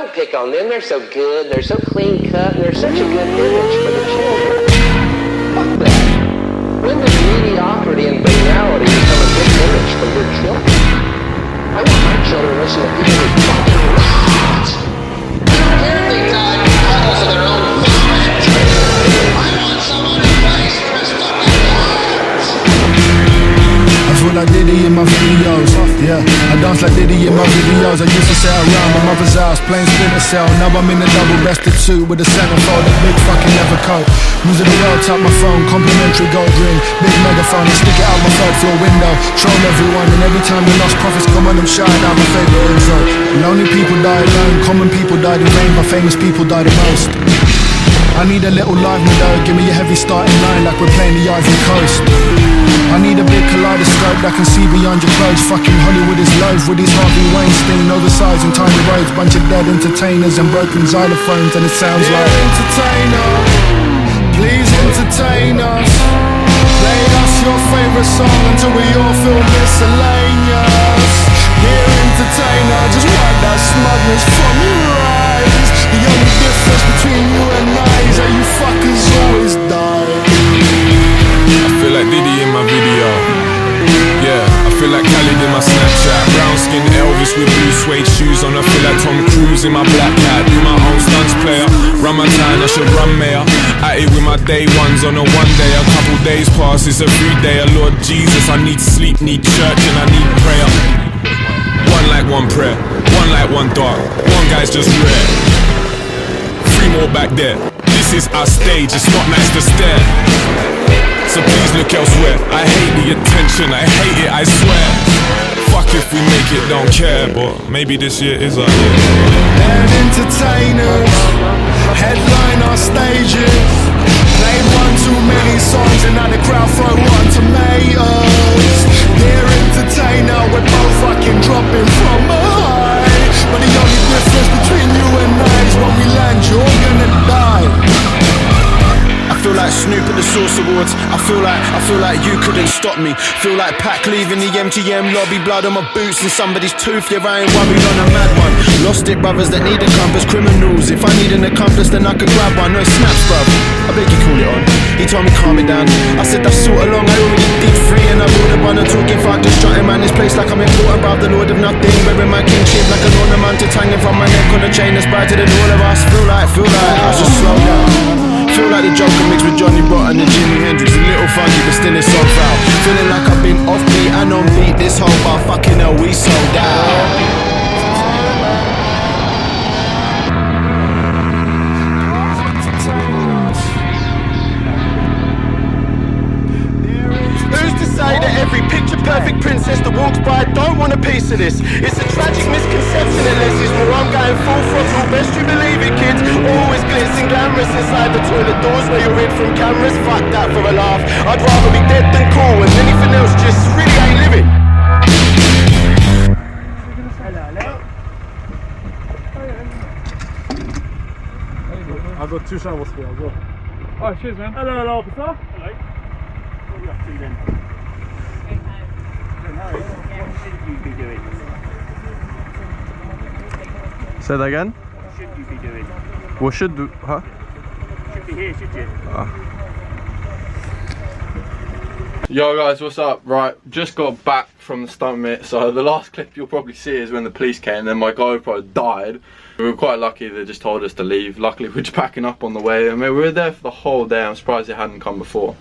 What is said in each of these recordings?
don't pick on them. They're so good. They're so clean cut. And they're such a good image for the children. Fuck that. When does mediocrity and banality become a good image for your children? I want my children to listen to people who fucking rock. Apparently God calls for their own vomit. I want someone who plays dressed up like that. I feel like Diddy in my videos, yeah. I dance like Diddy in my videos. I used to sit around my mother's house playing Splinter Cell. Now I'm in a double-breasted suit with a centerfold, a big fucking leather coat. News of the world, tap my phone, complimentary gold ring, big megaphone, and stick it out my third floor window. Troll everyone, and every time the lost prophets come on, I'm shouting out my favorite info. Lonely people die alone, common people died in vain, but famous people die the most. I need a little live me though, give me a heavy starting line like we're playing the Ivory Coast. I need a big kaleidoscope that can see beyond your clothes. Fucking Hollywood is loath with these Harvey Weinstein, oversized and tiny roads, bunch of dead entertainers and broken xylophones, and it sounds like entertainer, please entertain us. Play us your favorite song until we all feel miscellaneous. Dear entertainer, just wipe that smugness from your eyes. The only difference between you and I is that you fuckers always die. I feel like Diddy in my video. Yeah, I feel like Khaled in my Snapchat. Brown skin Elvis with blue suede shoes on. I feel like Tom Cruise in my black hat. Do my own stunts player. Run my town, I should run mayor. At it with my day ones on a one day. A couple days pass, it's every day. Lord Jesus, I need sleep, need church, and I need prayer. One like one prayer, one like one dark. One guy's just rare. Three more back there. This is our stage, it's not nice to stare. So please look elsewhere. I hate the attention, I hate it, I swear. Fuck if we make it, don't care. But maybe this year is our year. And entertainers headline our stages. Played one too many songs and now the crowd throw on tomatoes. Dear entertainer, we're both fucking dropping from a high. But the only difference between you and I is when we land, you're gonna die. I feel like Snoop at the Source Awards. I feel like you couldn't stop me. Feel like Pac leaving the MGM lobby. Blood on my boots and somebody's tooth. Yeah, I ain't worried on a mad one. Lost it, brothers that need a compass. Criminals, if I need an accomplice then I can grab one. No snaps, bruv, I beg you call it on. He told me calm it down. I said that's sort of long, I already did free. And I ordered one and talking fuck, just strutting man this place like I'm important, bruv, the lord of nothing. Wearing my kingship like an ornament, hanging from my neck on a chain that's brighter than all of us. Feel like I should slow down. Feel like the Joker mixed with Johnny Rotten and Jimi Hendrix. A little funky but still it's so foul. Feeling like I've been off beat and on beat this whole bar. Fucking hell, we sold out. That every picture perfect princess that walks by don't want a piece of this. It's a tragic misconception unless it's more. I'm going full throttle, best you believe it, kids. Always glitz and glamorous inside the toilet doors where you're hid from cameras. Fuck that for a laugh. I'd rather be dead than cool, and anything else just really ain't living. I've got two shovels here, I'll go. Oh, cheers, man. Hello, officer. Hello. What are you up to then? What should you be doing? Say that again? What should you be doing? What should do? Huh? You should be here, should you? Yo guys, what's up? Right, just got back from the stunt meet. So the last clip you'll probably see is when the police came and then my GoPro died. We were quite lucky they just told us to leave. Luckily we're just packing up on the way. I mean, we were there for the whole day. I'm surprised they hadn't come before.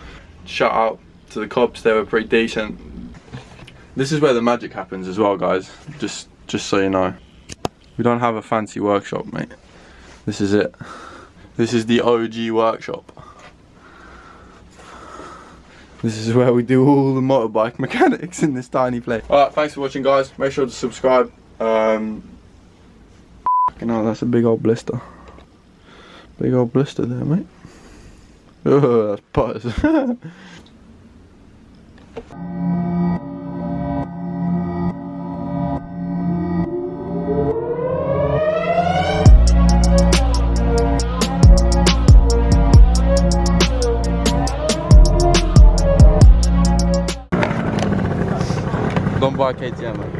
Shout out to the cops, they were pretty decent. This is where the magic happens as well, guys. Just so you know. We don't have a fancy workshop, mate. This is it. This is the OG workshop. This is where we do all the motorbike mechanics in this tiny place. Alright, thanks for watching, guys. Make sure to subscribe. You know, that's a big old blister. Big old blister there, mate. Oh, that's pus. Don't buy KTM, man.